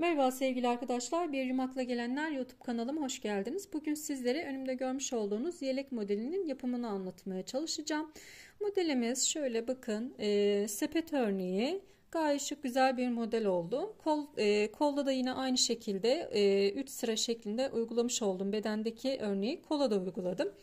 Merhaba sevgili arkadaşlar, Bir Yumakla Gelenler YouTube kanalıma hoş geldiniz. Bugün sizlere önümde görmüş olduğunuz yelek modelinin yapımını anlatmaya çalışacağım. Modelimiz şöyle bakın, sepet örneği gayet şık güzel bir model oldu. Kolda da yine aynı şekilde 3 sıra şeklinde uygulamış oldum. Bedendeki örneği kola da uyguladım.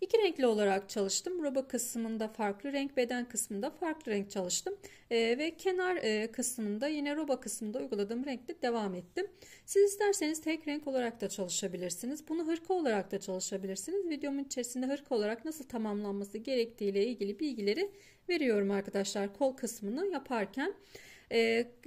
İki renkli olarak çalıştım. Roba kısmında farklı renk, beden kısmında farklı renk çalıştım. Ve kenar kısmında yine roba kısmında uyguladığım renkle devam ettim. Siz isterseniz tek renk olarak da çalışabilirsiniz. Bunu hırka olarak da çalışabilirsiniz. Videomun içerisinde hırka olarak nasıl tamamlanması gerektiği ile ilgili bilgileri veriyorum arkadaşlar kol kısmını yaparken.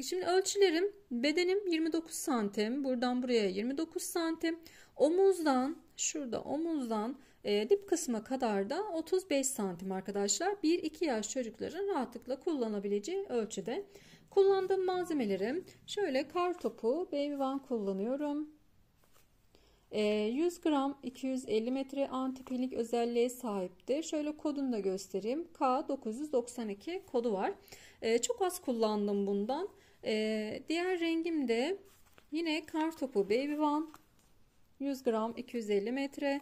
Şimdi ölçülerim, bedenim 29 santim, buradan buraya 29 santim, omuzdan şurada omuzdan dip kısma kadar da 35 santim arkadaşlar. 1-2 yaş çocukların rahatlıkla kullanabileceği ölçüde. Kullandığım malzemelerim şöyle kar topu Baby One kullanıyorum. 100 gram 250 metre antipilik özelliğe sahiptir. Şöyle kodunu da göstereyim. K992 kodu var. Çok az kullandım bundan. Diğer rengim de yine kar topu Baby One 100 gram 250 metre.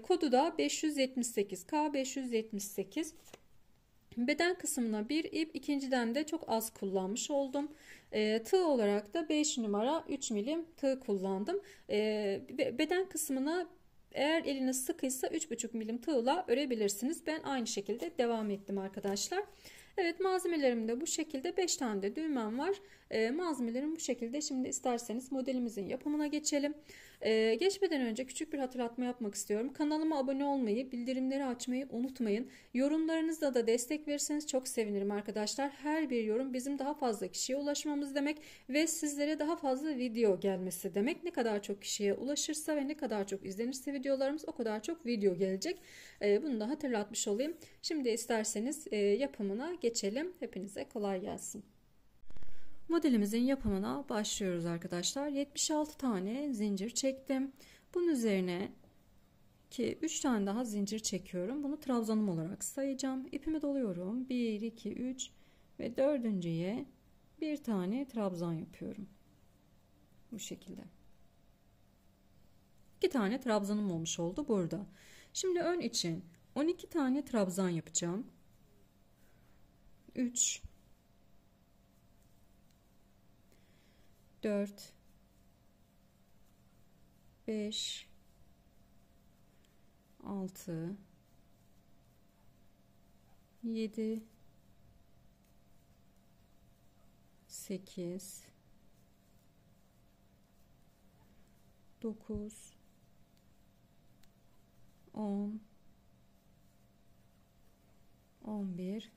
Kodu da 578 K578. Beden kısmına bir ip, ikinciden de çok az kullanmış oldum. Tığ olarak da 5 numara 3 milim tığ kullandım. Beden kısmına eğer eliniz sıkıysa 3,5 milim tığla örebilirsiniz. Ben aynı şekilde devam ettim arkadaşlar. Evet, malzemelerim de bu şekilde. 5 tane de düğmem var. Malzemelerim bu şekilde. Şimdi isterseniz modelimizin yapımına geçelim. Geçmeden önce küçük bir hatırlatma yapmak istiyorum. Kanalıma abone olmayı, bildirimleri açmayı unutmayın. Yorumlarınızla da destek verirseniz çok sevinirim arkadaşlar. Her bir yorum bizim daha fazla kişiye ulaşmamız demek ve sizlere daha fazla video gelmesi demek. Ne kadar çok kişiye ulaşırsa ve ne kadar çok izlenirse videolarımız o kadar çok video gelecek. Bunu da hatırlatmış olayım. Şimdi isterseniz yapımına geçelim. Hepinize kolay gelsin. Modelimizin yapımına başlıyoruz arkadaşlar. 76 tane zincir çektim. Bunun üzerine 3 tane daha zincir çekiyorum. Bunu trabzanım olarak sayacağım. İpimi doluyorum. 1, 2, 3 ve dördüncüye bir tane trabzan yapıyorum. Bu şekilde. 2 tane trabzanım olmuş oldu burada. Şimdi ön için 12 tane trabzan yapacağım. 3 4 5 6 7 8 9 10 11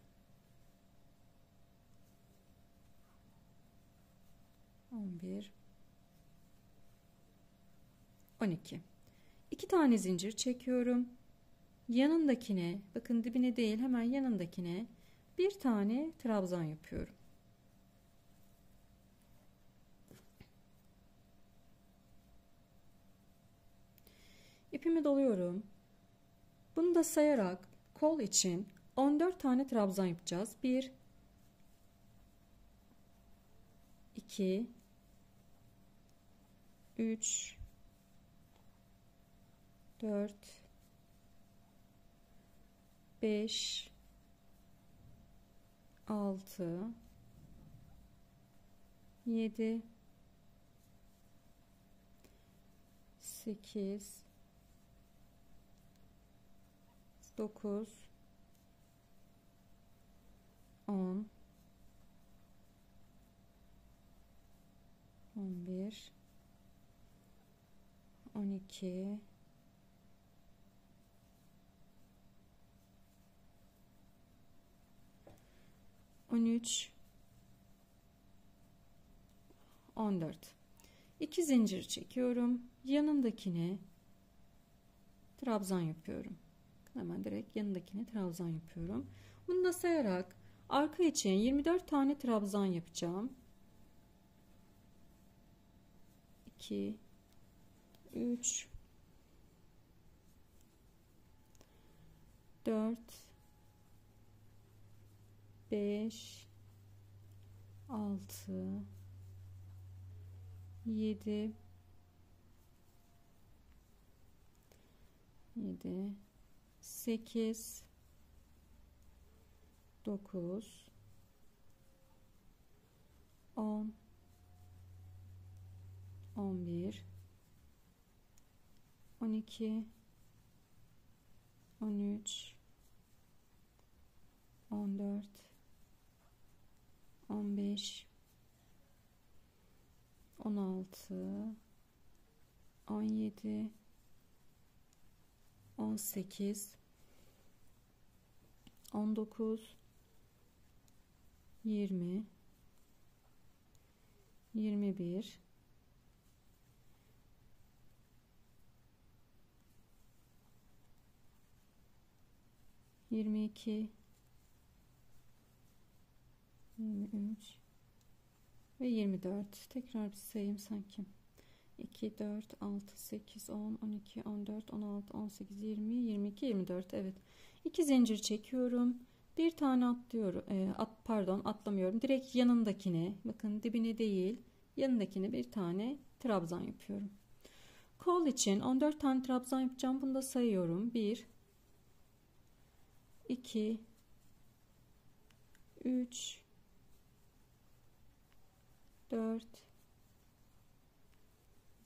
11 12. 2 tane zincir çekiyorum. Yanındakine, bakın dibine değil, hemen yanındakine bir tane trabzan yapıyorum. İpimi doluyorum. Bunu da sayarak kol için 14 tane trabzan yapacağız. 1 2 3 4 5 6 7 8 9 10 11 12 13 14. 2 zincir çekiyorum. Yanındakine trabzan yapıyorum. Hemen direkt yanındakine trabzan yapıyorum. Bunu da sayarak arka için 24 tane trabzan yapacağım. 2 3 4 5 6 7 8 9 10 11 12 13 14 15 16 17 18 19 20 21 22 23 ve 24. Tekrar bir sayayım sanki. 2 4 6 8 10 12 14 16 18 20 22 24. Evet. 2 zincir çekiyorum. Bir tane atlıyorum. Atlamıyorum. Direkt yanındakine, bakın dibine değil, yanındakine bir tane trabzan yapıyorum. Kol için 14 tane trabzan yapacağım. Bunu da sayıyorum. 1 2 3 4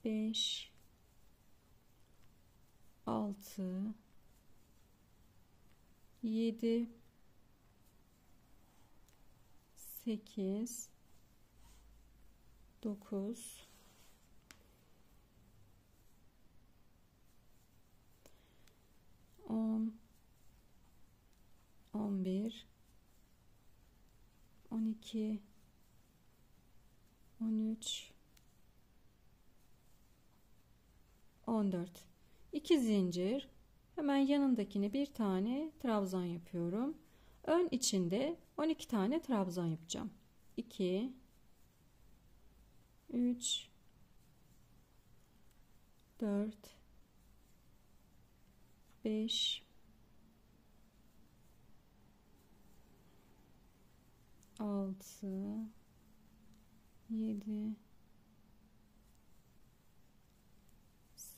5 6 7 8 9 10 11 12 13 14. 2 zincir, hemen yanındakine bir tane trabzan yapıyorum. Ön içinde 12 tane trabzan yapacağım. 2 3 4 5 6 7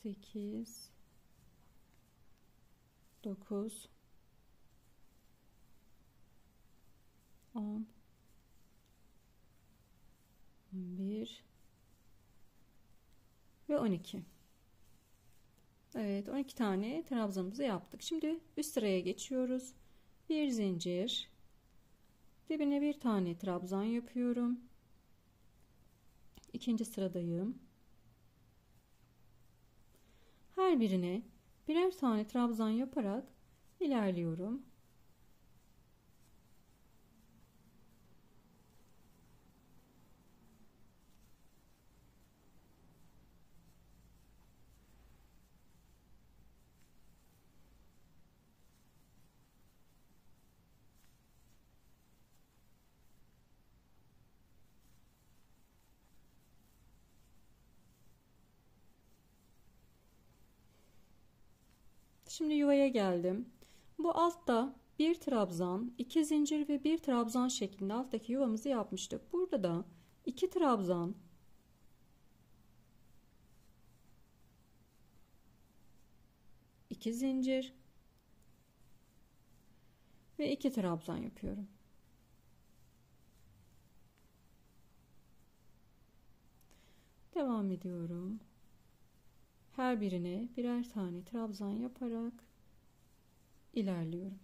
8 9 10 11 ve 12. Evet, 12 tane trabzanımızı yaptık. Şimdi üst sıraya geçiyoruz. Bir zincir, dibine bir tane trabzan yapıyorum. İkinci sıradayım. Her birine birer tane trabzan yaparak ilerliyorum. Şimdi yuvaya geldim. Bu altta bir trabzan, 2 zincir ve bir trabzan şeklinde alttaki yuvamızı yapmıştık. Burada da 2 trabzan, 2 zincir ve 2 trabzan yapıyorum. Devam ediyorum. Her birine birer tane trabzan yaparak ilerliyorum.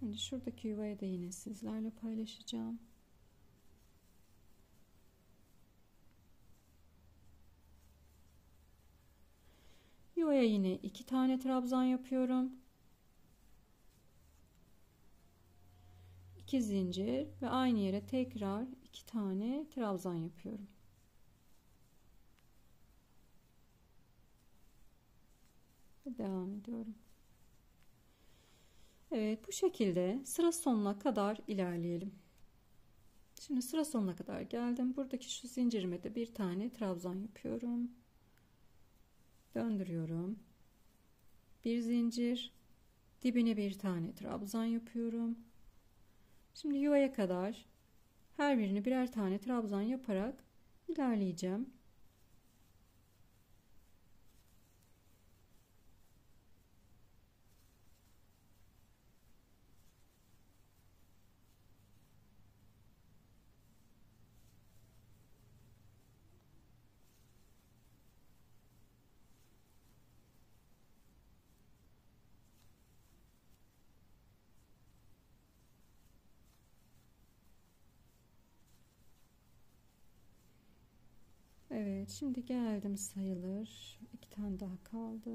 Şimdi şuradaki yuvayı da yine sizlerle paylaşacağım. Yuvaya yine 2 tane trabzan yapıyorum. 2 zincir ve aynı yere tekrar 2 tane trabzan yapıyorum. Devam ediyorum. Evet, bu şekilde sıra sonuna kadar ilerleyelim. Şimdi sıra sonuna kadar geldim. Buradaki şu zincirime de bir tane trabzan yapıyorum. Döndürüyorum. Bir zincir, dibine bir tane trabzan yapıyorum. Şimdi yuvaya kadar her birini birer tane trabzan yaparak ilerleyeceğim. Evet, şimdi geldim sayılır. İki tane daha kaldı.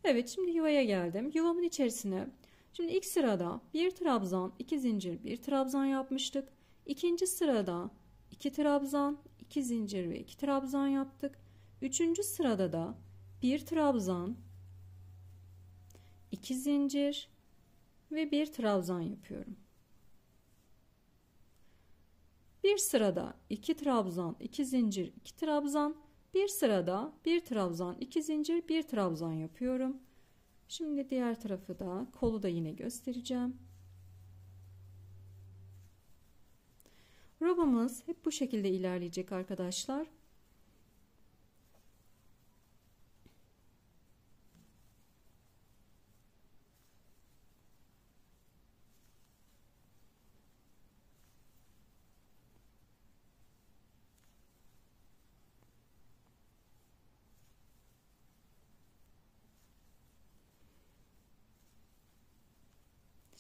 Evet, şimdi yuvaya geldim. Yuvamın içerisine şimdi ilk sırada bir trabzan, iki zincir, bir trabzan yapmıştık. İkinci sırada iki trabzan, iki zincir ve iki trabzan yaptık. Üçüncü sırada da bir trabzan, iki zincir ve bir trabzan yapıyorum. Bir sırada iki trabzan, iki zincir, iki trabzan, bir sırada bir trabzan, iki zincir, bir trabzan yapıyorum. Şimdi diğer tarafı da, kolu da yine göstereceğim. Robamız hep bu şekilde ilerleyecek arkadaşlar.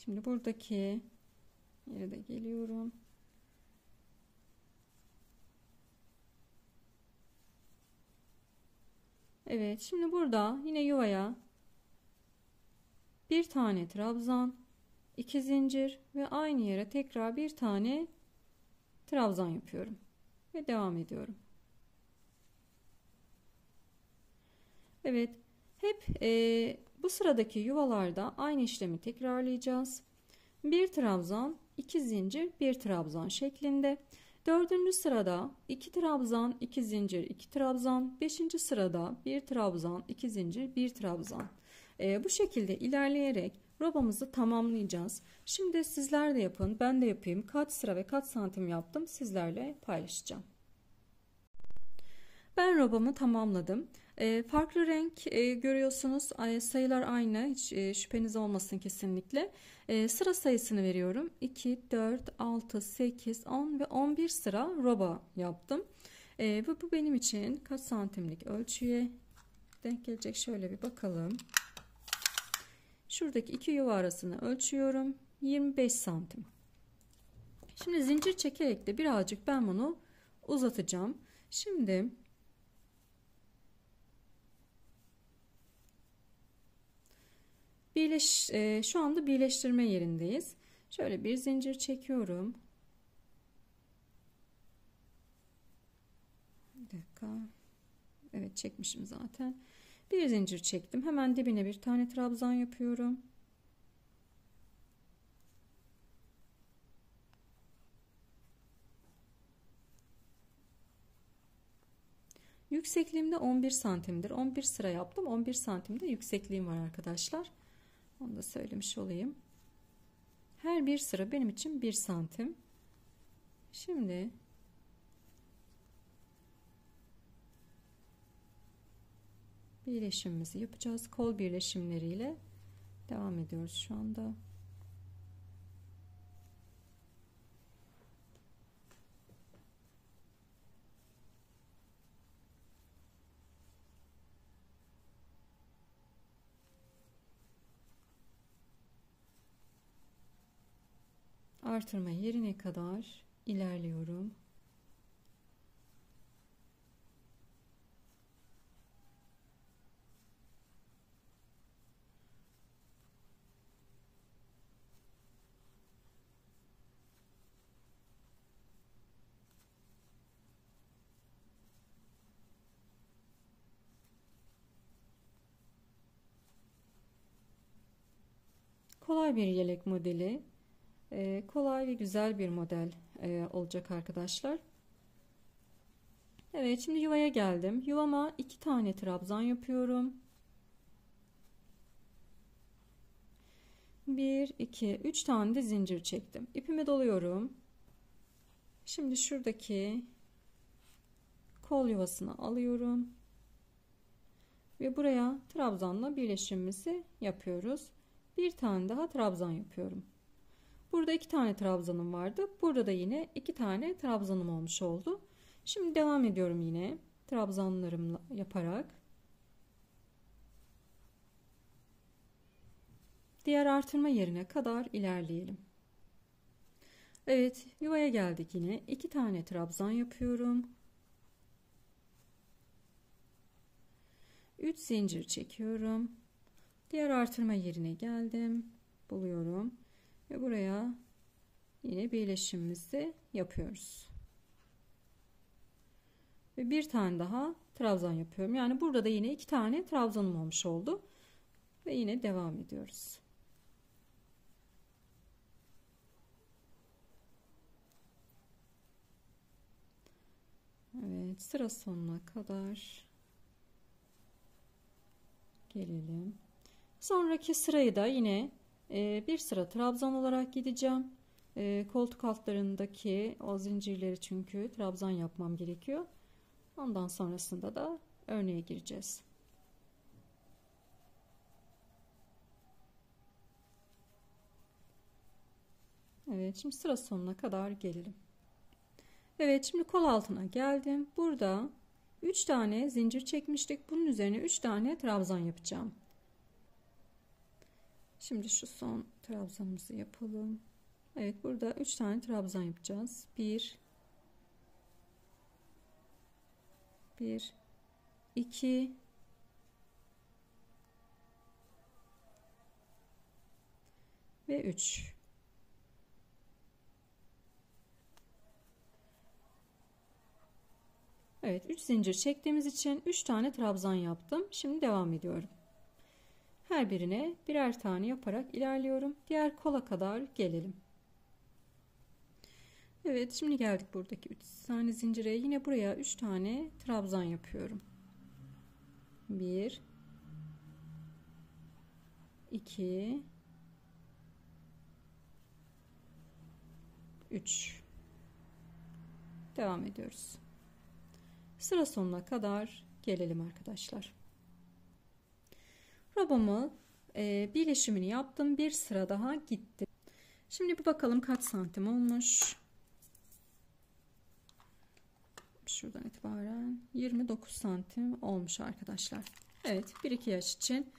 Şimdi buradaki yere de geliyorum. Evet, şimdi burada yine yuvaya bir tane trabzan, iki zincir ve aynı yere tekrar bir tane trabzan yapıyorum ve devam ediyorum. Evet, hep bu sıradaki yuvalarda aynı işlemi tekrarlayacağız. Bir trabzan, iki zincir, bir trabzan şeklinde. Dördüncü sırada iki trabzan, iki zincir, iki trabzan. Beşinci sırada bir trabzan, iki zincir, bir trabzan. Bu şekilde ilerleyerek robamızı tamamlayacağız. Şimdi sizler de yapın, ben de yapayım. Kaç sıra ve kaç santim yaptım sizlerle paylaşacağım. Ben robamı tamamladım. Farklı renk görüyorsunuz. Sayılar aynı. Hiç şüpheniz olmasın kesinlikle. Sıra sayısını veriyorum. 2, 4, 6, 8, 10 ve 11 sıra roba yaptım. Ve bu benim için kaç santimlik ölçüye denk gelecek? Şöyle bir bakalım. Şuradaki iki yuva arasını ölçüyorum. 25 santim. Şimdi zincir çekerek de birazcık ben bunu uzatacağım. Şimdi şu anda birleştirme yerindeyiz. Şöyle bir zincir çekiyorum. Bir dakika. Evet, çekmişim zaten. Bir zincir çektim. Hemen dibine bir tane trabzan yapıyorum. Yüksekliğimde 11 santimdir. 11 sıra yaptım. 11 santimde yüksekliğim var arkadaşlar. Onu da söylemiş olayım. Her bir sıra benim için 1 santim. Şimdi birleşimimizi yapacağız. Kol birleşimleriyle devam ediyoruz şu anda. Artırma yerine kadar ilerliyorum. kolay bir yelek modeli. Kolay ve güzel bir model olacak arkadaşlar. Evet, şimdi yuvaya geldim. Yuvama 2 tane trabzan yapıyorum. 1, 2, 3 tane de zincir çektim. İpimi doluyorum. Şimdi şuradaki kol yuvasını alıyorum. Ve buraya trabzanla birleşimimizi yapıyoruz. Bir tane daha trabzan yapıyorum. Burada 2 tane trabzanım vardı. Burada da yine 2 tane trabzanım olmuş oldu. Şimdi devam ediyorum yine trabzanlarımla yaparak. Diğer artırma yerine kadar ilerleyelim. Evet, yuvaya geldik yine. 2 tane trabzan yapıyorum. 3 zincir çekiyorum. Diğer artırma yerine geldim. Buluyorum. Ve buraya yine birleşimimizi yapıyoruz. Ve bir tane daha trabzan yapıyorum. Yani burada da yine 2 tane trabzanım olmuş oldu. Ve yine devam ediyoruz. Evet, sıra sonuna kadar gelelim. Sonraki sırayı da yine bir sıra trabzan olarak gideceğim. Koltuk altlarındaki o zincirleri çünkü trabzan yapmam gerekiyor. Ondan sonrasında da örneğe gireceğiz. Evet, şimdi sıra sonuna kadar gelelim. Evet, şimdi kol altına geldim. Burada 3 tane zincir çekmiştik. Bunun üzerine 3 tane trabzan yapacağım. Şimdi şu son trabzanımızı yapalım. Evet, burada 3 tane trabzan yapacağız. 1 2 ve 3. Evet, 3 zincir çektiğimiz için 3 tane trabzan yaptım. Şimdi devam ediyorum. Her birine birer tane yaparak ilerliyorum. Diğer kola kadar gelelim. Evet, şimdi geldik buradaki 3 tane zincire. Yine buraya 3 tane trabzan yapıyorum. 1 2 3. Devam ediyoruz. Sıra sonuna kadar gelelim arkadaşlar. Robomu birleşimini yaptım. Bir sıra daha gitti. Şimdi bir bakalım kaç santim olmuş. Şuradan itibaren 29 santim olmuş arkadaşlar. Evet, 1-2 yaş için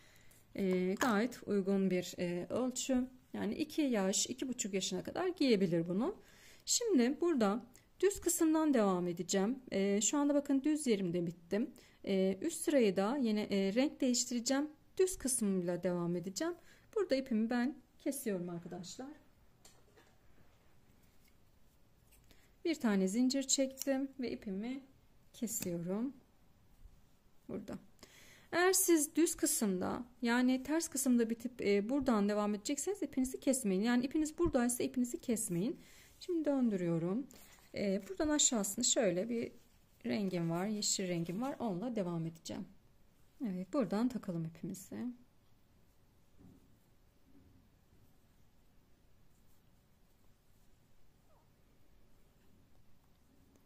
gayet uygun bir ölçü. Yani 2 yaş, 2,5 yaşına kadar giyebilir bunu. Şimdi burada düz kısımdan devam edeceğim. Şu anda bakın düz yerimde bittim. Üst sırayı da yine renk değiştireceğim. Düz kısmıyla devam edeceğim. Burada ipimi ben kesiyorum arkadaşlar. Bir tane zincir çektim ve ipimi kesiyorum. Burada. Eğer siz düz kısımda yani ters kısımda bitip buradan devam edecekseniz ipinizi kesmeyin. Yani ipiniz buradaysa ipinizi kesmeyin. Şimdi döndürüyorum. Buradan aşağısını şöyle bir rengim var. Yeşil rengim var. Onunla devam edeceğim. Evet, buradan takalım ipimizi.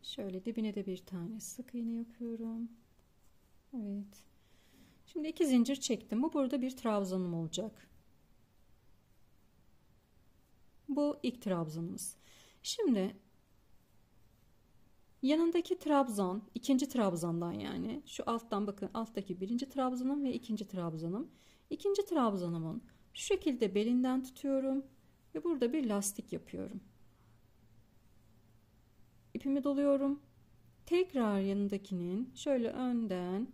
Şöyle dibine de bir tane sık iğne yapıyorum. Evet. Şimdi 2 zincir çektim. Bu burada bir trabzanım olacak. Bu ilk trabzanımız. Şimdi yanındaki trabzan, ikinci trabzandan yani şu alttan bakın, alttaki birinci trabzanım ve ikinci trabzanım. İkinci trabzanımın şu şekilde belinden tutuyorum ve burada bir lastik yapıyorum. İpimi doluyorum. Tekrar yanındakinin şöyle önden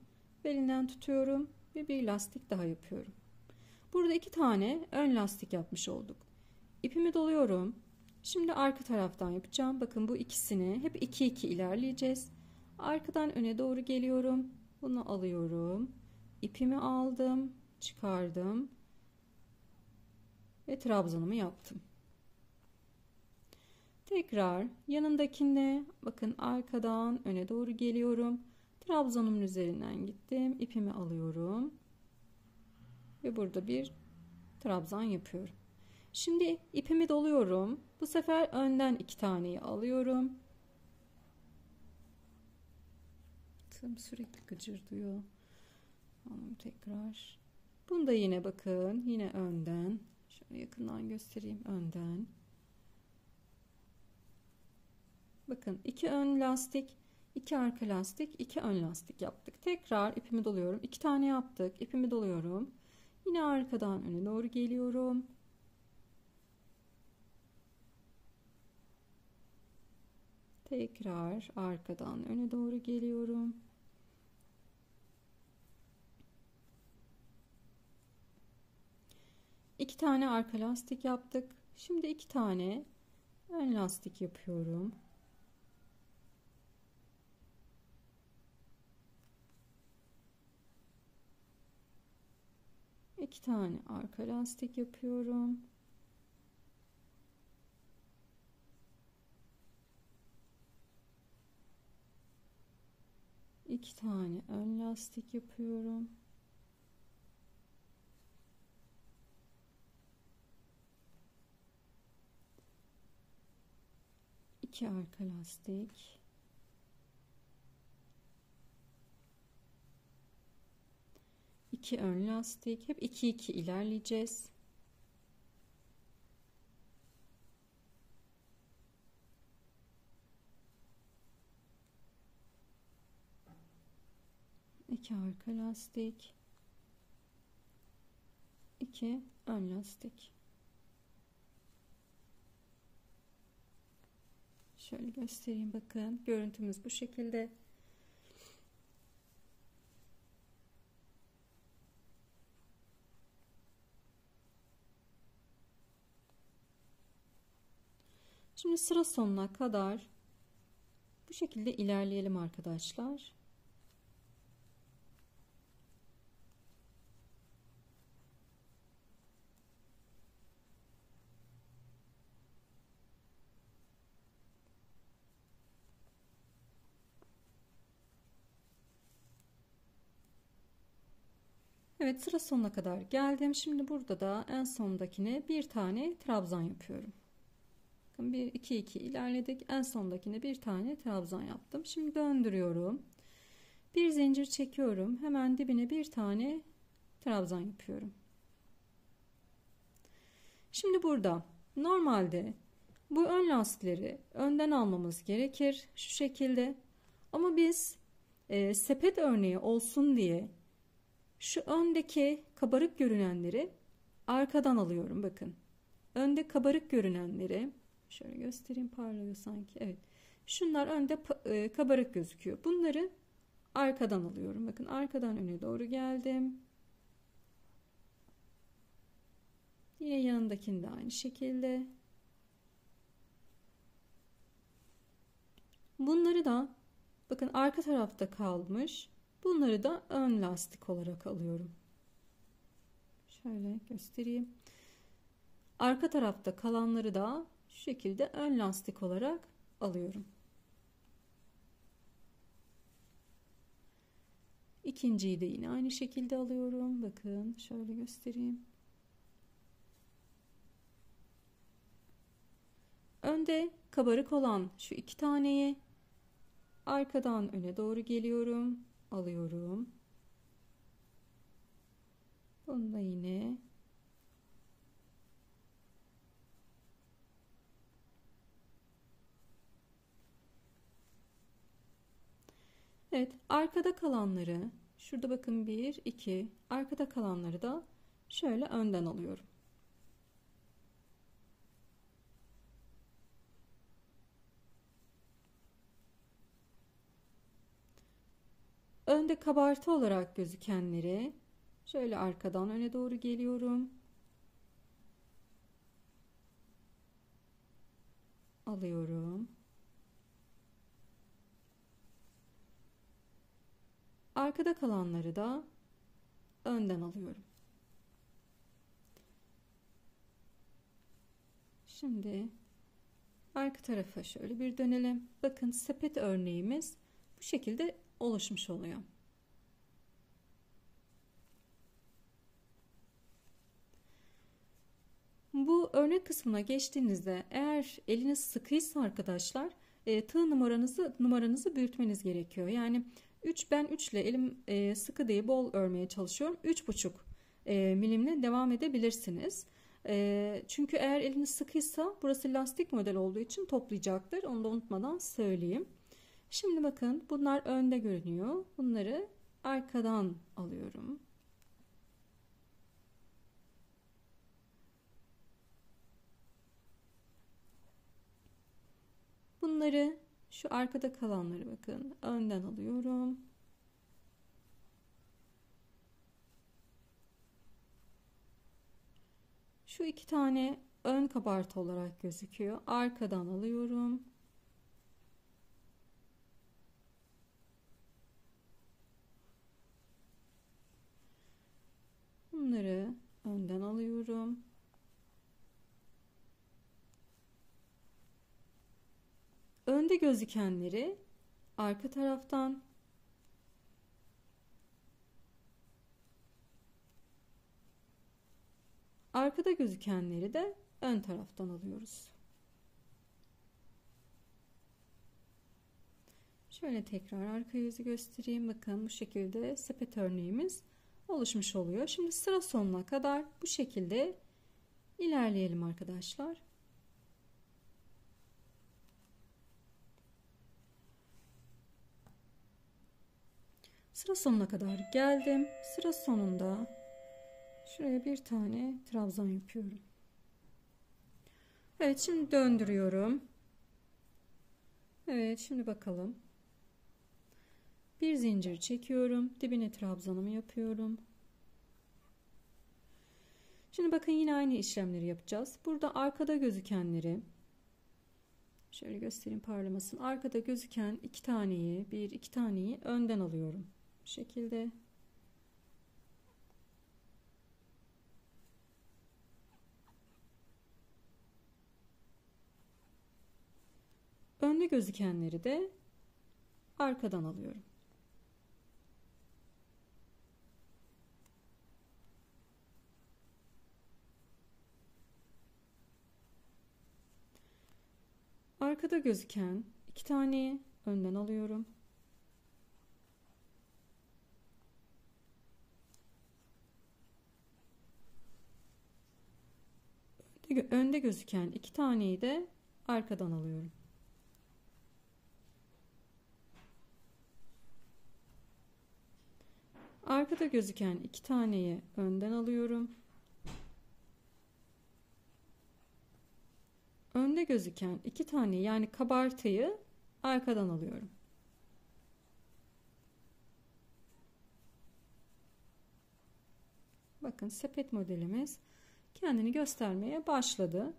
belinden tutuyorum ve bir lastik daha yapıyorum. Burada 2 tane ön lastik yapmış olduk. İpimi doluyorum. Şimdi arka taraftan yapacağım. Bakın bu ikisini hep 2-2 ilerleyeceğiz. Arkadan öne doğru geliyorum. Bunu alıyorum. İpimi aldım, çıkardım. ve trabzanımı yaptım. Tekrar yanındakine bakın, arkadan öne doğru geliyorum. Trabzanımın üzerinden gittim. İpimi alıyorum. Ve burada bir trabzan yapıyorum. Şimdi ipimi doluyorum. Bu sefer önden 2 taneyi alıyorum. Tığım sürekli gıcırdıyor. Tekrar. Bunda yine bakın, yine önden. Şöyle yakından göstereyim, önden. Bakın 2 ön lastik, 2 arka lastik, 2 ön lastik yaptık. Tekrar ipimi doluyorum. 2 tane yaptık. İpimi doluyorum. Yine arkadan öne doğru geliyorum. Tekrar arkadan öne doğru geliyorum. İki tane arka lastik yaptık. Şimdi 2 tane ön lastik yapıyorum. İki tane arka lastik yapıyorum. İki tane ön lastik yapıyorum. İki arka lastik. İki ön lastik. Hep 2-2 ilerleyeceğiz. İki arka lastik. İki ön lastik. Şöyle göstereyim, bakın. Görüntümüz bu şekilde. Şimdi sıra sonuna kadar bu şekilde ilerleyelim arkadaşlar. Evet, sıra sonuna kadar geldim. Şimdi burada da en sondakine bir tane trabzan yapıyorum. Bakın 1 2 2 ilerledik. En sondakine bir tane trabzan yaptım. Şimdi döndürüyorum. Bir zincir çekiyorum. Hemen dibine bir tane trabzan yapıyorum. Şimdi burada normalde bu ön lastikleri önden almamız gerekir. Şu şekilde. Ama biz sepet örneği olsun diye şu öndeki kabarık görünenleri arkadan alıyorum. Bakın. Önde kabarık görünenleri şöyle göstereyim, parlıyor sanki. Evet. Şunlar önde kabarık gözüküyor. Bunları arkadan alıyorum. Bakın, arkadan öne doğru geldim. Yine yanındakini de aynı şekilde. Bunları da bakın arka tarafta kalmış. Bunları da ön lastik olarak alıyorum. Şöyle göstereyim. Arka tarafta kalanları da şu şekilde ön lastik olarak alıyorum. İkinciyi de yine aynı şekilde alıyorum. Bakın şöyle göstereyim. Önde kabarık olan şu 2 taneyi arkadan öne doğru geliyorum. Alıyorum. Bunu da yine evet, arkada kalanları şurada bakın 1 2, arkada kalanları da şöyle önden alıyorum. Önde kabartı olarak gözükenleri şöyle arkadan öne doğru geliyorum. Alıyorum. Arkada kalanları da önden alıyorum. Şimdi arka tarafa şöyle bir dönelim. Bakın sepet örneğimiz bu şekilde oluşmuş oluyor. Bu örnek kısmına geçtiğinizde eğer eliniz sıkıysa arkadaşlar tığ numaranızı büyütmeniz gerekiyor. Yani ben 3 ile elim sıkı değil, bol örmeye çalışıyorum. 3,5 milimle devam edebilirsiniz. Çünkü eğer eliniz sıkıysa burası lastik model olduğu için toplayacaktır. Onu da unutmadan söyleyeyim. Şimdi bakın bunlar önde görünüyor. Bunları arkadan alıyorum. Bunları, şu arkada kalanları bakın önden alıyorum. Şu 2 tane ön kabartı olarak gözüküyor. Arkadan alıyorum. Bunları önden alıyorum. Önde gözükenleri arka taraftan, arkada gözükenleri de ön taraftan alıyoruz. Şöyle tekrar arka yüzü göstereyim. Bakın bu şekilde sepet örneğimiz oluşmuş oluyor. Şimdi sıra sonuna kadar bu şekilde ilerleyelim arkadaşlar. Sıra sonuna kadar geldim. Sıra sonunda şuraya bir tane trabzan yapıyorum. Evet, şimdi döndürüyorum. Evet, şimdi bakalım. Bir zincir çekiyorum. Dibine trabzanımı yapıyorum. Şimdi bakın yine aynı işlemleri yapacağız. Burada arkada gözükenleri şöyle göstereyim parlamasın. Arkada gözüken 2 taneyi, 1-2 taneyi önden alıyorum. Bu şekilde. Önde gözükenleri de arkadan alıyorum. Arkada gözüken 2 taneyi önden alıyorum. Önde gözüken 2 taneyi de arkadan alıyorum. Arkada gözüken 2 taneyi önden alıyorum. Önde gözüken 2 tane yani kabartıyı arkadan alıyorum. Bakın sepet modelimiz kendini göstermeye başladı.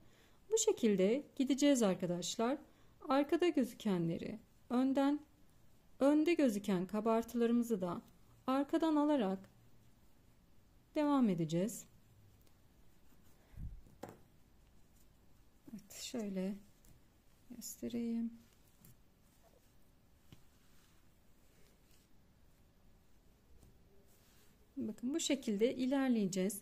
Bu şekilde gideceğiz arkadaşlar. Arkada gözükenleri önden, önde gözüken kabartılarımızı da arkadan alarak devam edeceğiz. Evet, şöyle göstereyim. Bakın bu şekilde ilerleyeceğiz.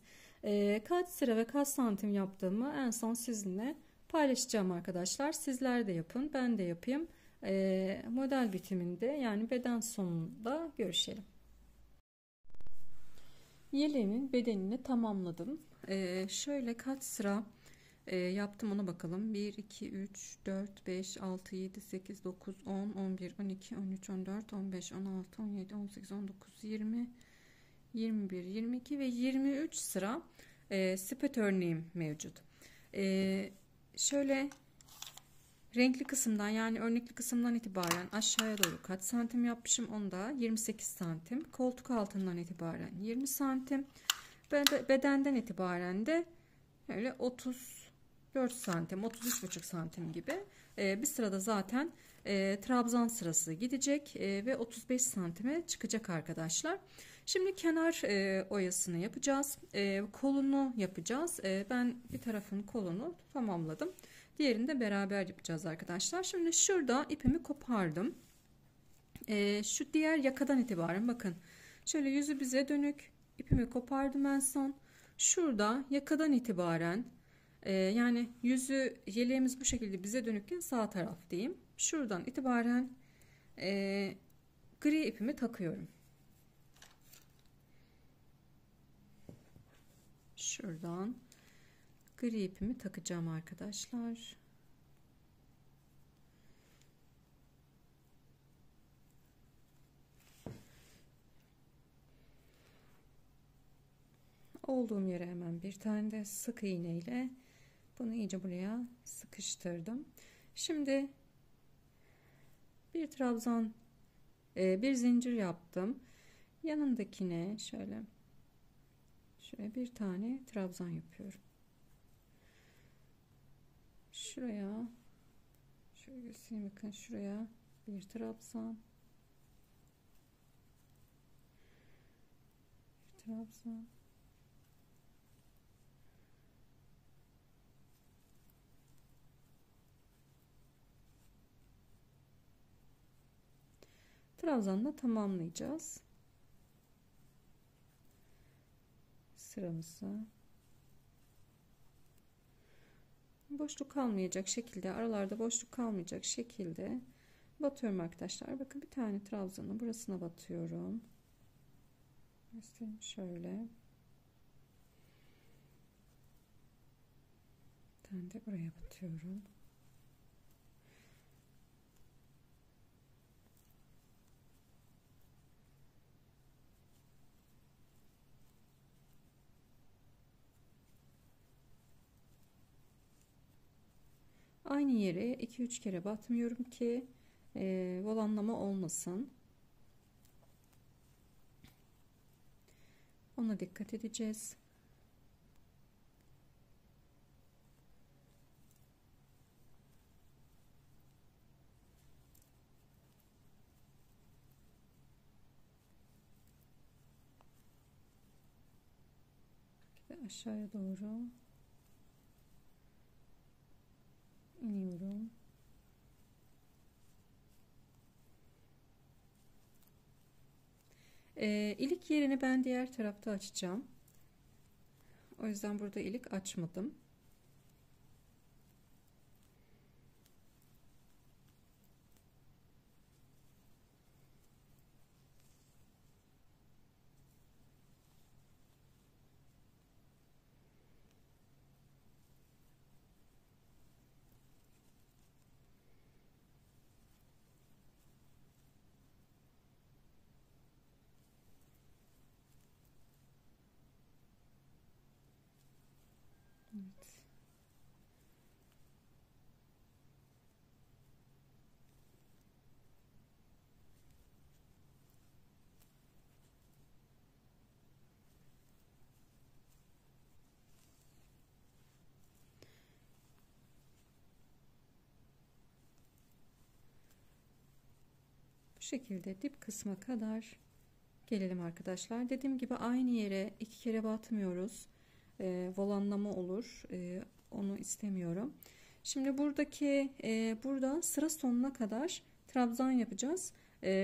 Kaç sıra ve kaç santim yaptığımı en son sizinle paylaşacağım arkadaşlar. Sizler de yapın, ben de yapayım. Model bitiminde yani beden sonunda görüşelim. Yeleğimin bedenini tamamladım. Şöyle kaç sıra yaptım ona bakalım. 1, 2, 3, 4, 5, 6, 7, 8, 9, 10, 11, 12, 13, 14, 15, 16, 17, 18, 19, 20, 21, 22 ve 23 sıra sepet örneğim mevcut. Şöyle renkli kısımdan yani örnekli kısımdan itibaren aşağıya doğru kaç santim yapmışım, onu da 28 santim. Koltuk altından itibaren 20 santim. Bedenden itibaren de öyle 34 santim, 33,5 santim gibi. Bir sırada zaten trabzan sırası gidecek ve 35 santime çıkacak arkadaşlar. Şimdi kenar oyasını yapacağız. Kolunu yapacağız. Ben bir tarafın kolunu tamamladım. Diğerini de beraber yapacağız arkadaşlar. Şimdi şurada ipimi kopardım. Şu diğer yakadan itibaren bakın. Şöyle yüzü bize dönük ipimi kopardım en son. Şurada yakadan itibaren yani yüzü yeleğimiz bu şekilde bize dönükken sağ taraf diyeyim. Şuradan itibaren gri ipimi takıyorum. Şuradan gri ipimi takacağım arkadaşlar. Olduğum yere hemen bir tane de sık iğne ile bunu iyice buraya sıkıştırdım. Şimdi bir trabzan bir zincir yaptım. Yanındakine şöyle bir tane trabzan yapıyorum. Şuraya şöyle göstereyim, bakın şuraya bir trabzan, bir trabzan, trabzanla tamamlayacağız sıramızı. Boşluk kalmayacak şekilde, aralarda boşluk kalmayacak şekilde batıyorum arkadaşlar. Bakın bir tane trabzanı burasına batıyorum. Şöyle bir tane de buraya batıyorum. Aynı yere 2-3 kere batmıyorum ki volanlama olmasın. Ona dikkat edeceğiz. Ve aşağıya doğru iniyorum. İlik yerini ben diğer tarafta açacağım. O yüzden burada ilik açmadım. Evet. Bu şekilde dip kısma kadar gelelim arkadaşlar. Dediğim gibi aynı yere 2 kere batmıyoruz. Volanlama olur. Onu istemiyorum. Şimdi buradaki buradan sıra sonuna kadar trabzan yapacağız.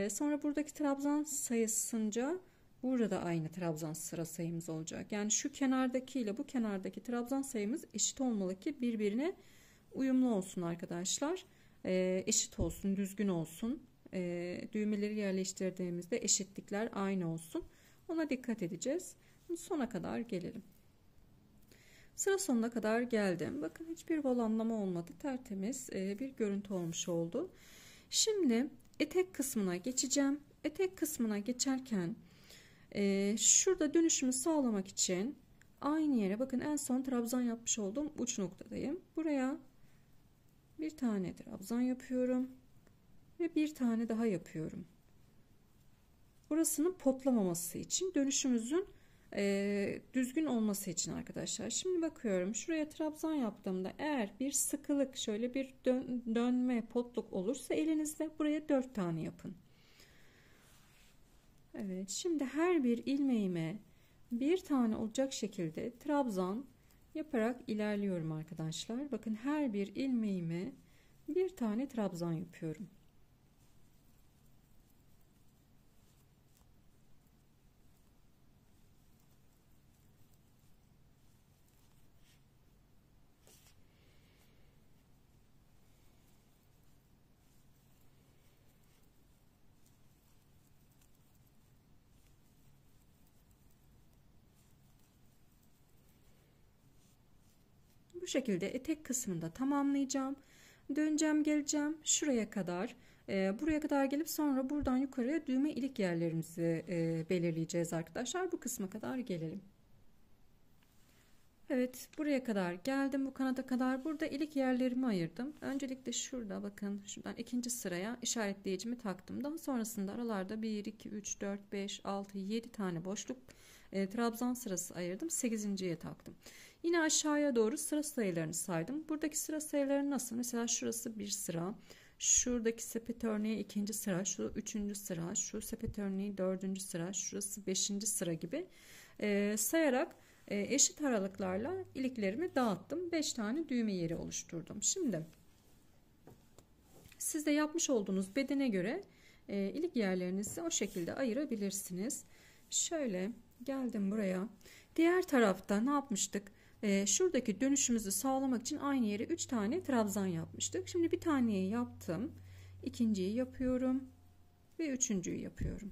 Sonra buradaki trabzan sayısınca burada aynı trabzan sıra sayımız olacak. Yani şu kenardaki ile bu kenardaki trabzan sayımız eşit olmalı ki birbirine uyumlu olsun arkadaşlar. Eşit olsun, düzgün olsun. Düğmeleri yerleştirdiğimizde eşitlikler aynı olsun. Ona dikkat edeceğiz. Sona kadar gelelim. Sıra sonuna kadar geldim. Bakın hiçbir volanlama olmadı. Tertemiz bir görüntü olmuş oldu. Şimdi etek kısmına geçeceğim. Etek kısmına geçerken şurada dönüşümü sağlamak için aynı yere bakın en son trabzan yapmış olduğum uç noktadayım. Buraya bir tane trabzan yapıyorum ve bir tane daha yapıyorum. Burasının potlamaması için, dönüşümüzün düzgün olması için arkadaşlar. Şimdi bakıyorum şuraya trabzan yaptığımda eğer bir sıkılık, şöyle bir dönme, potluk olursa elinizde buraya 4 tane yapın. Evet, şimdi her bir ilmeğime bir tane olacak şekilde trabzan yaparak ilerliyorum arkadaşlar. Bakın her bir ilmeğime bir tane trabzan yapıyorum. Bu şekilde etek kısmını da tamamlayacağım. Döneceğim, geleceğim şuraya kadar. Buraya kadar gelip sonra buradan yukarıya düğme ilik yerlerimizi belirleyeceğiz arkadaşlar. Bu kısma kadar gelelim. Evet, buraya kadar geldim, bu kanata kadar. Burada ilik yerlerimi ayırdım. Öncelikle şurada bakın, şuradan ikinci sıraya işaretleyicimi taktım. Daha sonrasında aralarda 1 2 3 4 5 6 7 tane boşluk trabzan sırası ayırdım. 8.'ye taktım. Yine aşağıya doğru sıra sayılarını saydım. Buradaki sıra sayıları nasıl? Mesela şurası bir sıra, şuradaki sepet örneği ikinci sıra, şu üçüncü sıra, şu sepet örneği dördüncü sıra, şurası beşinci sıra gibi sayarak eşit aralıklarla iliklerimi dağıttım. 5 tane düğme yeri oluşturdum. Şimdi siz de yapmış olduğunuz bedene göre ilik yerlerinizi o şekilde ayırabilirsiniz. Şöyle geldim buraya. Diğer tarafta ne yapmıştık? Şuradaki dönüşümüzü sağlamak için aynı yere 3 tane trabzan yapmıştık. Şimdi bir taneyi yaptım. İkinciyi yapıyorum. Ve üçüncüyü yapıyorum.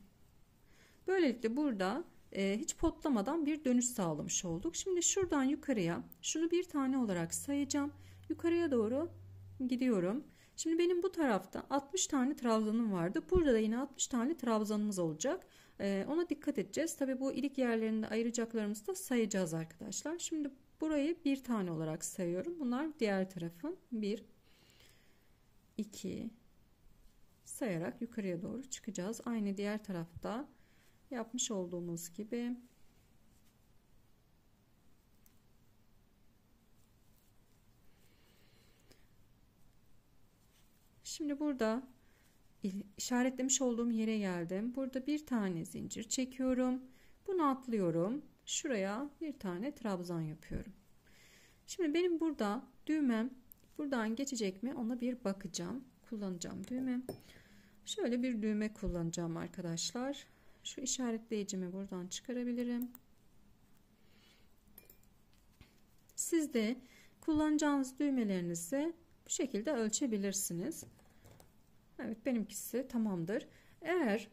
Böylelikle burada hiç potlamadan bir dönüş sağlamış olduk. Şimdi şuradan yukarıya şunu bir tane olarak sayacağım. Yukarıya doğru gidiyorum. Şimdi benim bu tarafta 60 tane trabzanım vardı. Burada da yine 60 tane trabzanımız olacak. Ona dikkat edeceğiz. Tabi bu ilik yerlerinde ayıracaklarımızı da sayacağız arkadaşlar. Şimdi burayı bir tane olarak sayıyorum. Bunlar diğer tarafın 1, 2 sayarak yukarıya doğru çıkacağız. Aynı diğer tarafta yapmış olduğumuz gibi. Şimdi burada işaretlemiş olduğum yere geldim. Burada bir tane zincir çekiyorum. Bunu atlıyorum. Şuraya bir tane trabzan yapıyorum. Şimdi benim burada düğmem buradan geçecek mi? Ona bir bakacağım. Kullanacağım düğme. Şöyle bir düğme kullanacağım arkadaşlar. Şu işaretleyicimi buradan çıkarabilirim. Siz de kullanacağınız düğmelerinizi bu şekilde ölçebilirsiniz. Evet, benimkisi tamamdır. Eğer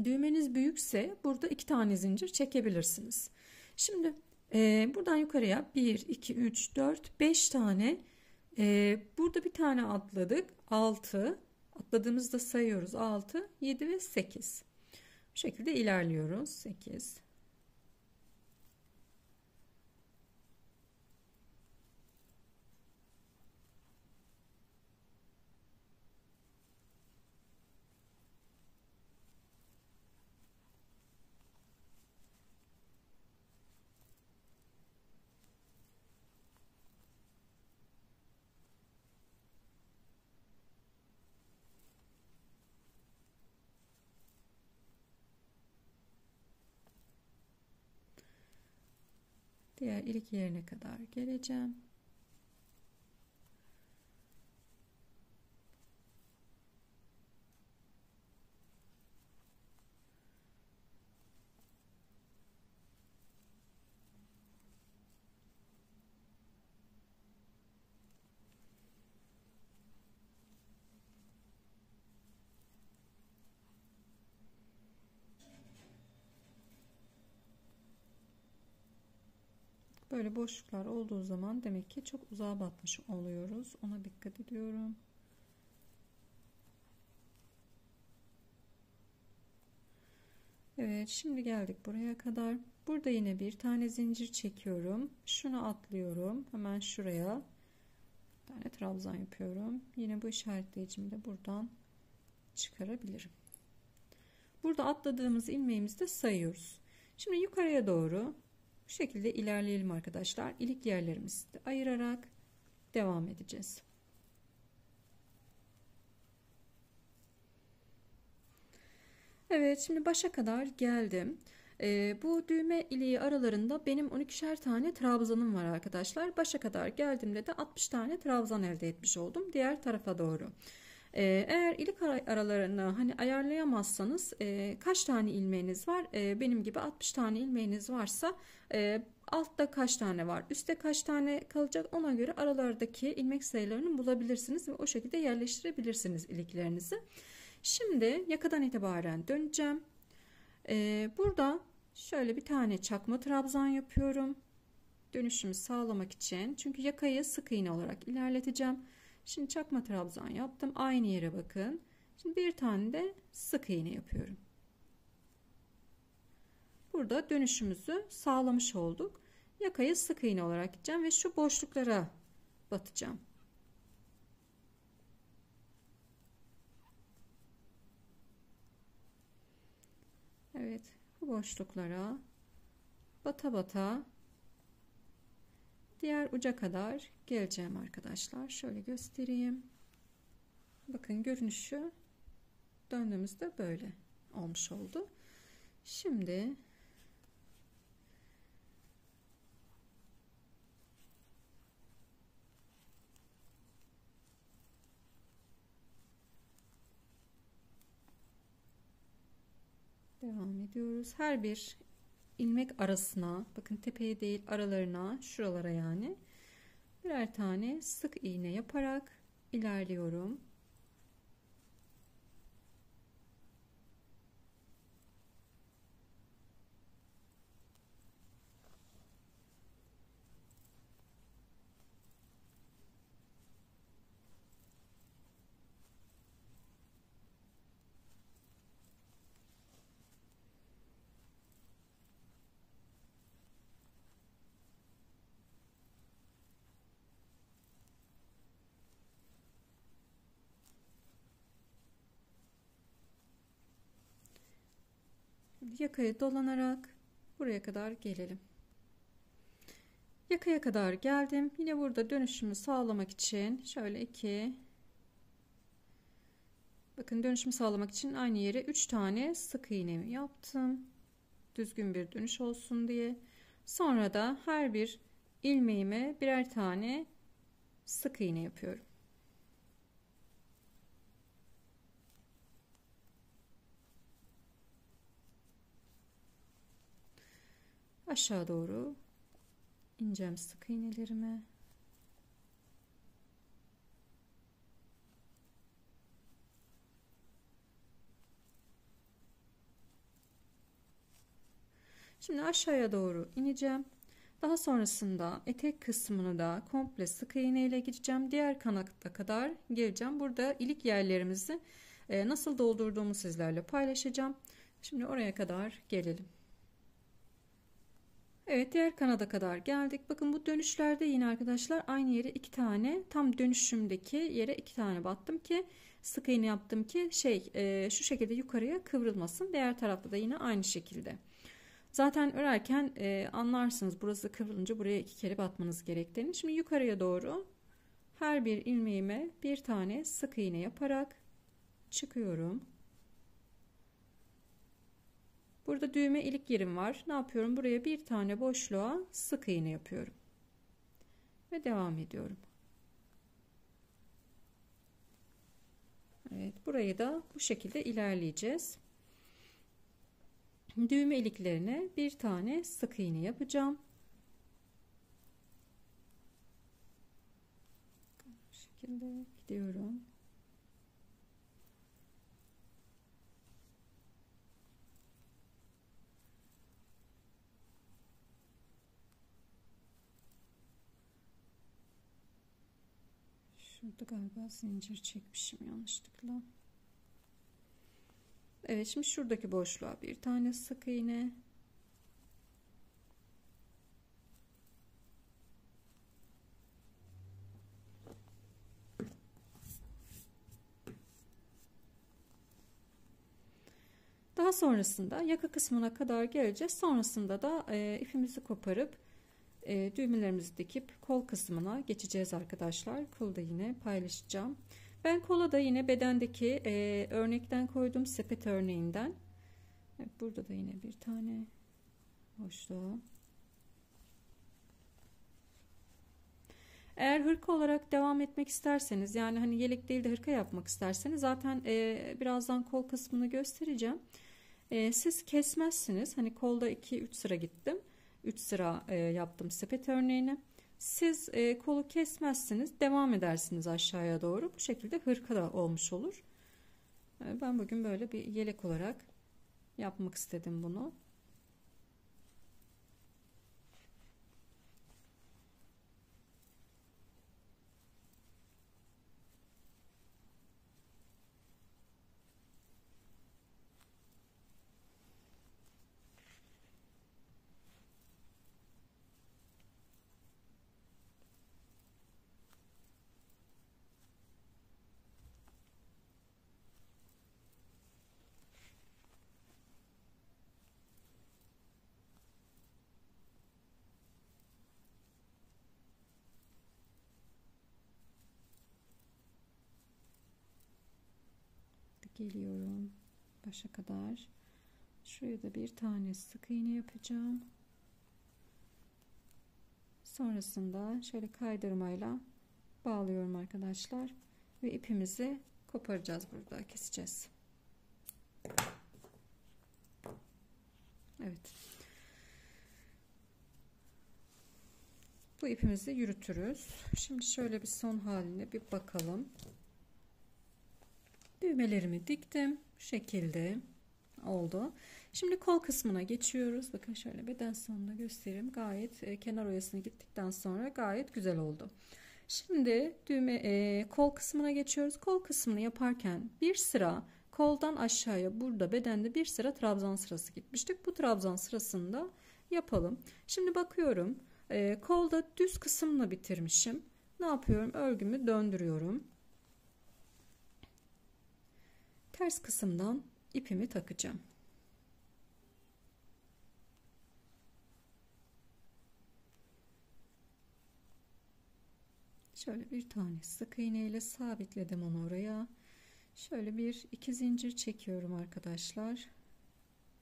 düğmeniz büyükse burada 2 tane zincir çekebilirsiniz. Şimdi buradan yukarıya 1 2 3 4 5 tane burada bir tane atladık. 6 atladığımızda sayıyoruz. 6 7 ve 8. Bu şekilde ilerliyoruz. 8. Diğer ilik yerine kadar geleceğim. Böyle boşluklar olduğu zaman demek ki çok uzağa batmış oluyoruz. Ona dikkat ediyorum. Evet, şimdi geldik buraya kadar. Burada yine bir tane zincir çekiyorum. Şunu atlıyorum. Hemen şuraya bir tane trabzan yapıyorum. Yine bu işaretleyicimi de buradan çıkarabilirim. Burada atladığımız ilmeğimizi de sayıyoruz. Şimdi yukarıya doğru bu şekilde ilerleyelim arkadaşlar. İlik yerlerimizi de ayırarak devam edeceğiz. Evet, şimdi başa kadar geldim. Bu düğme iliği aralarında benim 12'şer tane trabzanım var arkadaşlar. Başa kadar geldiğimde de 60 tane trabzan elde etmiş oldum diğer tarafa doğru. Eğer ilik aralarını hani ayarlayamazsanız kaç tane ilmeğiniz var? Benim gibi 60 tane ilmeğiniz varsa altta kaç tane var, üstte kaç tane kalacak, ona göre aralardaki ilmek sayılarını bulabilirsiniz ve o şekilde yerleştirebilirsiniz iliklerinizi. Şimdi yakadan itibaren döneceğim. Burada şöyle bir tane çakma trabzan yapıyorum. Dönüşümü sağlamak için. Çünkü yakayı sık iğne olarak ilerleteceğim. Şimdi çakma trabzan yaptım. Aynı yere bakın. Şimdi bir tane de sık iğne yapıyorum. Burada dönüşümüzü sağlamış olduk. Yakayı sık iğne olarak gideceğim ve şu boşluklara batacağım. Evet, bu boşluklara bata bata diğer uca kadar geleceğim arkadaşlar. Şöyle göstereyim. Bakın görünüşü döndüğümüzde böyle olmuş oldu. Şimdi devam ediyoruz. Her bir ilmek arasına, bakın tepeye değil aralarına, şuralara yani birer tane sık iğne yaparak ilerliyorum. Yakayı dolanarak buraya kadar gelelim. Yakaya kadar geldim. Yine burada dönüşümü sağlamak için şöyle bakın dönüşümü sağlamak için aynı yere 3 tane sık iğne yaptım. Düzgün bir dönüş olsun diye. Sonra da her bir ilmeğime birer tane sık iğne yapıyorum. Aşağı doğru ineceğim sık iğnelerime. Şimdi aşağıya doğru ineceğim. Daha sonrasında etek kısmını da komple sık iğne ile gireceğim. Diğer kanata kadar geleceğim. Burada ilik yerlerimizi nasıl doldurduğumu sizlerle paylaşacağım. Şimdi oraya kadar gelelim. Evet, diğer kanada kadar geldik. Bakın bu dönüşlerde yine arkadaşlar aynı yere 2 tane, tam dönüşümdeki yere 2 tane battım ki sık iğne yaptım ki şu şekilde yukarıya kıvrılmasın. Diğer tarafta da yine aynı şekilde. Zaten örerken anlarsınız, burası kıvrılınca buraya 2 kere batmanız gerektiğini. Şimdi yukarıya doğru her bir ilmeğime bir tane sık iğne yaparak çıkıyorum. Burada düğme ilik yerim var. Ne yapıyorum? Buraya bir tane boşluğa sık iğne yapıyorum. Ve devam ediyorum. Evet, burayı da bu şekilde ilerleyeceğiz. Düğme iliklerine bir tane sık iğne yapacağım. Bu şekilde gidiyorum. Şurada galiba zincir çekmişim yanlışlıkla. Evet, şimdi şuradaki boşluğa bir tane sık iğne. Daha sonrasında yaka kısmına kadar geleceğiz. Sonrasında da ipimizi koparıp düğmelerimizi dikip kol kısmına geçeceğiz arkadaşlar. Kolu da yine paylaşacağım. Ben kola da yine bedendeki örnekten koydum, sepet örneğinden. Evet, burada da yine bir tane boşluğa. Eğer hırka olarak devam etmek isterseniz, yani hani yelek değil de hırka yapmak isterseniz, zaten birazdan kol kısmını göstereceğim. Siz kesmezsiniz. Hani kolda 2-3 sıra gittim. 3 sıra yaptım sepet örneğini. Siz kolu kesmezsiniz. Devam edersiniz aşağıya doğru. Bu şekilde hırka da olmuş olur. Ben bugün böyle bir yelek olarak yapmak istedim bunu. Geliyorum başa kadar. Şuraya da bir tane sık iğne yapacağım. Sonrasında şöyle kaydırmayla bağlıyorum arkadaşlar ve ipimizi koparacağız, burada keseceğiz. Evet. Bu ipimizi yürütürüz. Şimdi şöyle bir son haline bir bakalım. Düğmelerimi diktim. Bu şekilde oldu. Şimdi kol kısmına geçiyoruz. Bakın şöyle beden sonunu göstereyim. Gayet kenar oyasını gittikten sonra gayet güzel oldu. Şimdi kol kısmına geçiyoruz. Kol kısmını yaparken bir sıra koldan aşağıya, burada bedende bir sıra trabzan sırası gitmiştik. Bu trabzan sırasını da yapalım. Şimdi bakıyorum. Kolda düz kısımla bitirmişim. Ne yapıyorum? Örgümü döndürüyorum. Ters kısımdan ipimi takacağım. Şöyle bir tane sık iğne ile sabitledim onu oraya. Şöyle bir iki zincir çekiyorum arkadaşlar.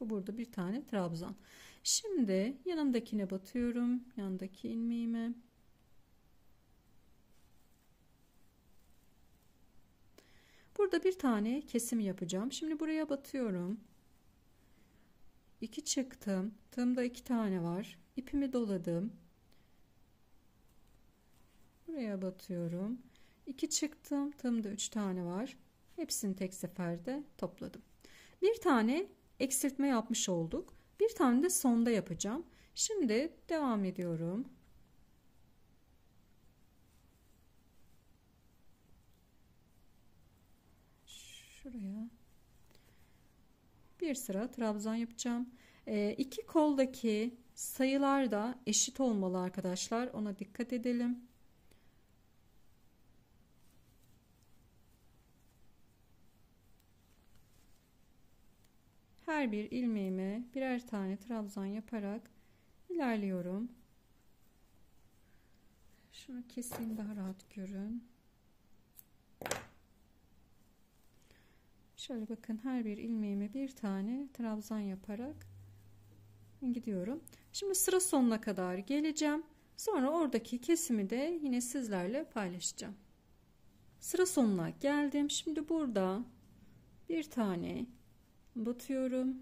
Bu burada bir tane trabzan. Şimdi yanındakine batıyorum. Yandaki ilmeğime. Burada bir tane kesim yapacağım. Şimdi buraya batıyorum. 2 çıktım. Tığımda 2 tane var. İpimi doladım. Buraya batıyorum. 2 çıktım. Tığımda 3 tane var. Hepsini tek seferde topladım. Bir tane eksiltme yapmış olduk. Bir tane de sonda yapacağım. Şimdi devam ediyorum. Şuraya bir sıra trabzan yapacağım. İki koldaki sayılar da eşit olmalı arkadaşlar. Ona dikkat edelim. Her bir ilmeğime birer tane trabzan yaparak ilerliyorum. Şunu keseyim, daha rahat görün. Şöyle bakın, her bir ilmeğime bir tane trabzan yaparak gidiyorum. Şimdi sıra sonuna kadar geleceğim. Sonra oradaki kesimi de yine sizlerle paylaşacağım. Sıra sonuna geldim. Şimdi burada bir tane batıyorum.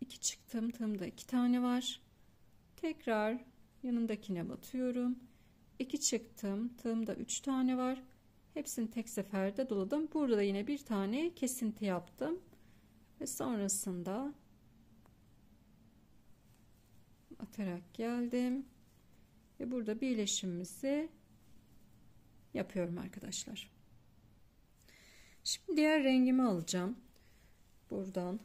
2 çıktım. Tığımda 2 tane var. Tekrar yanındakine batıyorum. 2 çıktım. Tığımda 3 tane var. Hepsini tek seferde doladım. Burada da yine bir tane kesinti yaptım. Ve sonrasında atarak geldim. Ve burada birleşimimizi yapıyorum arkadaşlar. Şimdi diğer rengimi alacağım. Buradan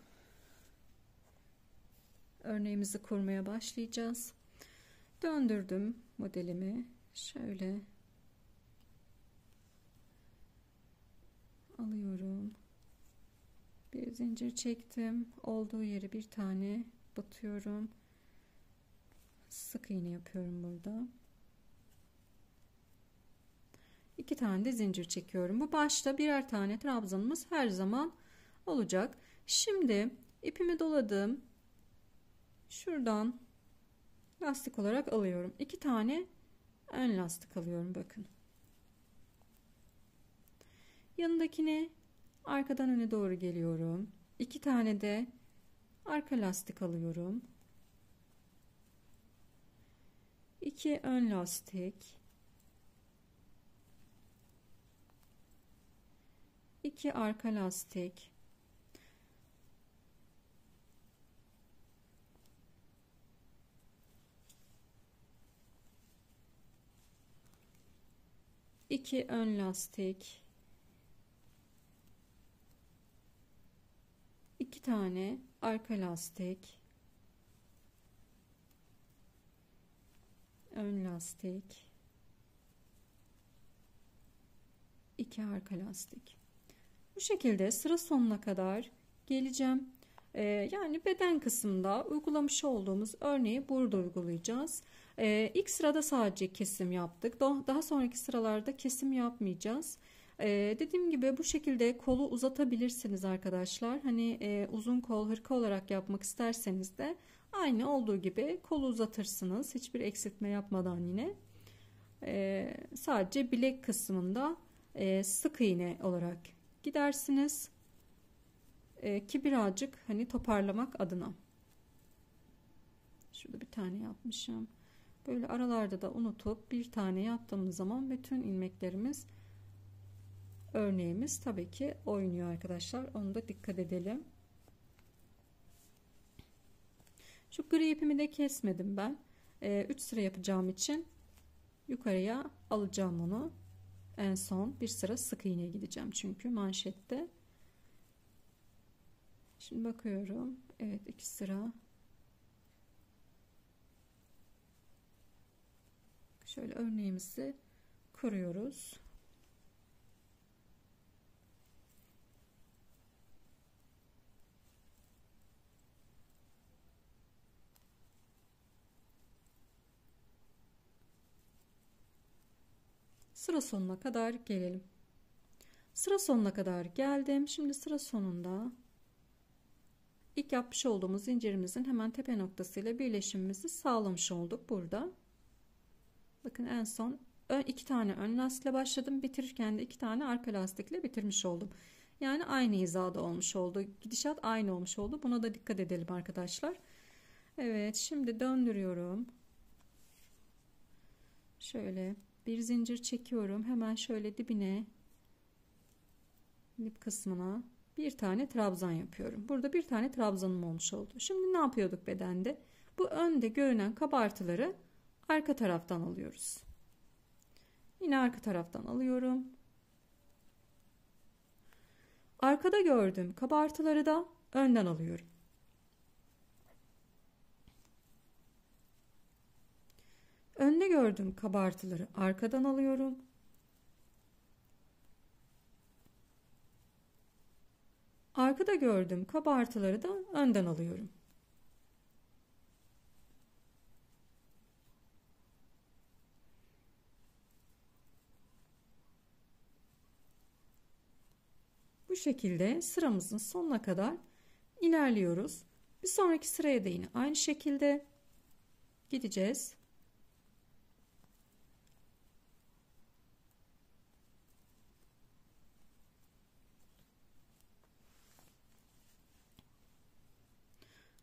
örneğimizi kurmaya başlayacağız. Döndürdüm modelimi. Şöyle alıyorum. Bir zincir çektim. Olduğu yere bir tane batıyorum. Sık iğne yapıyorum burada. 2 tane de zincir çekiyorum. Bu başta birer tane trabzanımız her zaman olacak. Şimdi İpimi doladım. Şuradan lastik olarak alıyorum. 2 tane ön lastik alıyorum bakın. Yanındakine arkadan öne doğru geliyorum. 2 tane de arka lastik alıyorum. 2 ön lastik. 2 arka lastik. İki ön lastik. 2 tane arka lastik. Ön lastik. 2 arka lastik. Bu şekilde sıra sonuna kadar geleceğim. Yani beden kısmında uygulamış olduğumuz örneği burada uygulayacağız. İlk sırada sadece kesim yaptık. Daha sonraki sıralarda kesim yapmayacağız. Dediğim gibi bu şekilde kolu uzatabilirsiniz arkadaşlar. Hani uzun kol hırka olarak yapmak isterseniz de aynı olduğu gibi kolu uzatırsınız. Hiçbir eksiltme yapmadan yine. Sadece bilek kısmında sık iğne olarak gidersiniz. Ki birazcık hani toparlamak adına. Şurada bir tane yapmışım. Böyle aralarda da unutup bir tane yaptığımız zaman bütün ilmeklerimiz, örneğimiz tabii ki oynuyor arkadaşlar. Onu da dikkat edelim. Şu gri ipimi de kesmedim ben. 3 sıra yapacağım için yukarıya alacağım onu. En son bir sıra sık iğne gideceğim çünkü manşette. Şimdi bakıyorum. Evet, 2 sıra. Şöyle örneğimizi kuruyoruz. Sıra sonuna kadar gelelim. Sıra sonuna kadar geldim. Şimdi sıra sonunda ilk yapmış olduğumuz zincirimizin hemen tepe noktasıyla birleşimimizi sağlamış olduk burada. Bakın en son 2 tane ön lastikle başladım. Bitirirken de 2 tane arka lastikle bitirmiş oldum. Yani aynı hizada olmuş oldu. Gidişat aynı olmuş oldu. Buna da dikkat edelim arkadaşlar. Evet, şimdi döndürüyorum. Şöyle bir zincir çekiyorum. Hemen şöyle dibine, dip kısmına bir tane trabzan yapıyorum. Burada bir tane trabzanım olmuş oldu. Şimdi ne yapıyorduk bedende? Bu önde görünen kabartıları arka taraftan alıyoruz. Yine arka taraftan alıyorum. Arkada gördüğüm kabartıları da önden alıyorum. Önde gördüğüm kabartıları arkadan alıyorum. Arkada gördüğüm kabartıları da önden alıyorum. Bu şekilde sıramızın sonuna kadar ilerliyoruz. Bir sonraki sıraya da yine aynı şekilde gideceğiz.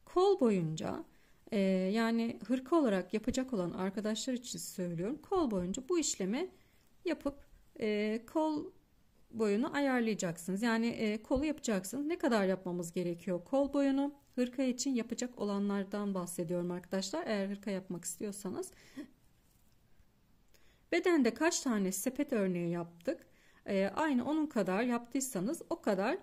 Kol boyunca yani hırka olarak yapacak olan arkadaşlar için söylüyorum. Kol boyunca bu işlemi yapıp kol boyunu ayarlayacaksınız. Yani kolu yapacaksınız. Ne kadar yapmamız gerekiyor? Kol boyunu hırka için yapacak olanlardan bahsediyorum arkadaşlar. Eğer hırka yapmak istiyorsanız. Bedende kaç tane sepet örneği yaptık? Aynı onun kadar yaptıysanız o kadar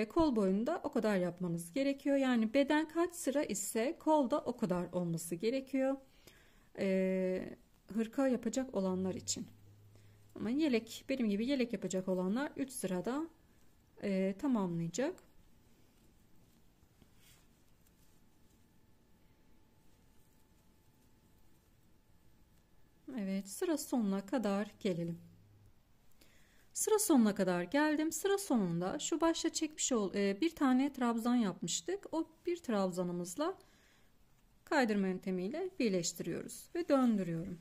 kol boyunda o kadar yapmanız gerekiyor. Yani beden kaç sıra ise kolda o kadar olması gerekiyor. Hırka yapacak olanlar için. Ama yelek, benim gibi yelek yapacak olanlar 3 sırada tamamlayacak. Evet, sıra sonuna kadar gelelim. Sıra sonuna kadar geldim. Sıra sonunda şu başta çekmiş bir tane trabzan yapmıştık. O bir trabzanımızla kaydırma yöntemiyle birleştiriyoruz ve döndürüyorum.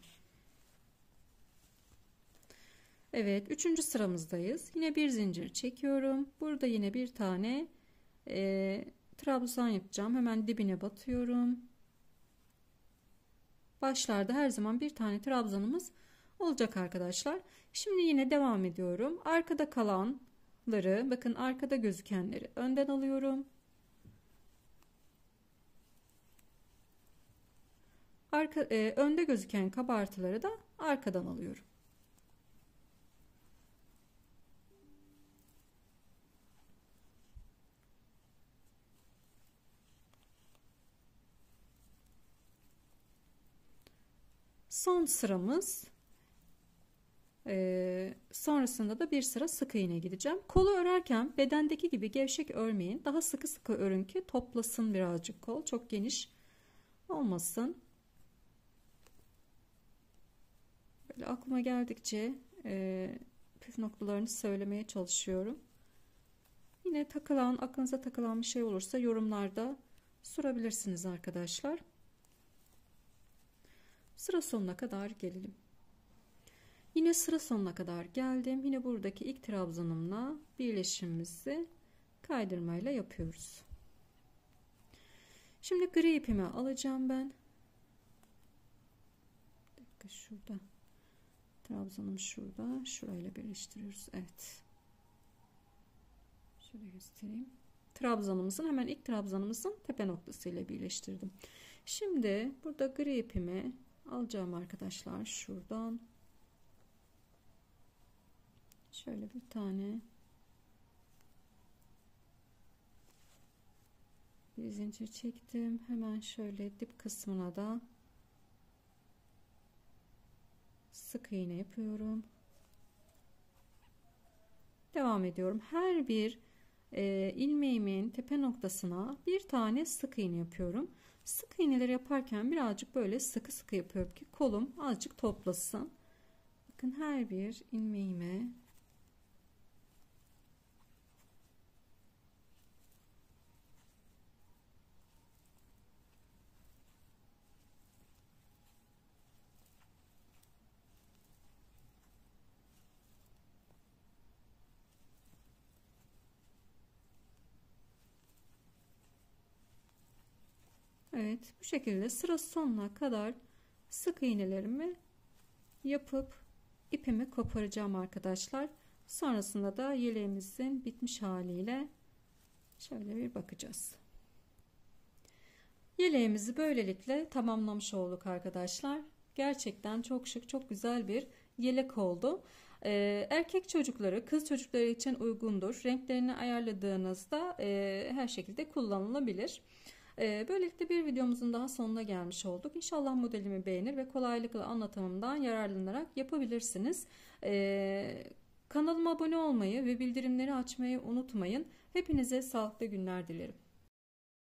Evet, 3. sıramızdayız. Yine bir zincir çekiyorum. Burada yine bir tane trabzan yapacağım. Hemen dibine batıyorum. Başlarda her zaman bir tane trabzanımız olacak arkadaşlar. Şimdi yine devam ediyorum. Arkada kalanları, bakın arkada gözükenleri önden alıyorum. Önde gözüken kabartıları da arkadan alıyorum. Son sıramız. Sonrasında da bir sıra sık iğne gideceğim. Kolu örerken bedendeki gibi gevşek örmeyin. Daha sıkı sıkı örün ki toplasın birazcık kol. Çok geniş olmasın. Böyle aklıma geldikçe püf noktalarını söylemeye çalışıyorum. Yine aklınıza takılan bir şey olursa yorumlarda sorabilirsiniz arkadaşlar. Sıra sonuna kadar gelelim. Yine sıra sonuna kadar geldim. Yine buradaki ilk trabzanımla birleşimimizi kaydırmayla yapıyoruz. Şimdi gri ipimi alacağım ben. Bir dakika, şurada. Trabzanım şurada. Şurayla birleştiriyoruz. Evet. Şöyle göstereyim. Trabzanımızın hemen ilk trabzanımızın tepe noktasıyla birleştirdim. Şimdi burada gri ipimi alacağım arkadaşlar. Şuradan. Şöyle bir tane bir zincir çektim. Hemen şöyle dip kısmına da sık iğne yapıyorum. Devam ediyorum. Her bir ilmeğimin tepe noktasına bir tane sık iğne yapıyorum. Sık iğneleri yaparken birazcık böyle sıkı sıkı yapıyorum ki kolum azıcık toplasın. Bakın her bir ilmeğime evet, bu şekilde sıra sonuna kadar sık iğnelerimi yapıp ipimi koparacağım arkadaşlar. Sonrasında da yeleğimizin bitmiş haliyle şöyle bir bakacağız. Yeleğimizi böylelikle tamamlamış olduk arkadaşlar. Gerçekten çok şık, çok güzel bir yelek oldu. Erkek çocukları, kız çocukları için uygundur. Renklerini ayarladığınızda her şekilde kullanılabilir. Böylelikle bir videomuzun daha sonuna gelmiş olduk. İnşallah modelimi beğenir ve kolaylıkla anlatımımdan yararlanarak yapabilirsiniz. Kanalıma abone olmayı ve bildirimleri açmayı unutmayın. Hepinize sağlıklı günler dilerim.